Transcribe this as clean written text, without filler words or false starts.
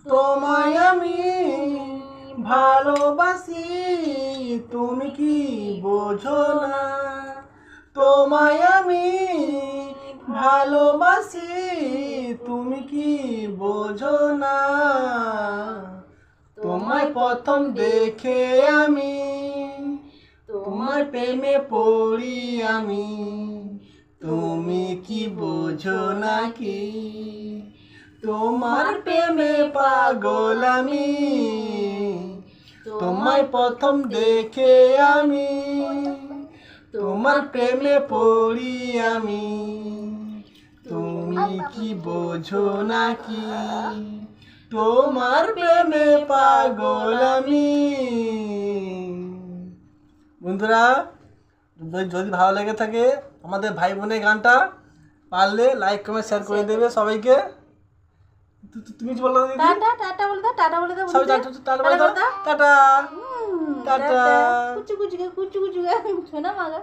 তোমায় আমি ভালোবাসি, তুমি কি বোঝো না? তোমায় আমি ভালোবাসি, তুমি কি বোঝো না? তোমায় প্রথম দেখে আমি তোমার প্রেমে পড়ি আমি, তুমি কি বোঝো নাকি? তোমার প্রেমে পাগল আমি, তোমায় প্রথম দেখে আমি তোমার প্রেমে পড়ি আমি, তুমি কি বোঝো নাকি? তোমার প্রেমে পাগল আমি। বন্ধুরা, যদি ভালো লেগে থাকে আমাদের ভাই বোনের গানটা, পারলে লাইক কমেন্ট শেয়ার করে দেবে সবাইকে। তুমি কি বলো? টাটা টাটা বলে দাও, টাটা বলে দাও, সবাই টাটা বলে দাও, টাটা টাটা। কুচু কুচু কুচু কুচু শোনা মাগা।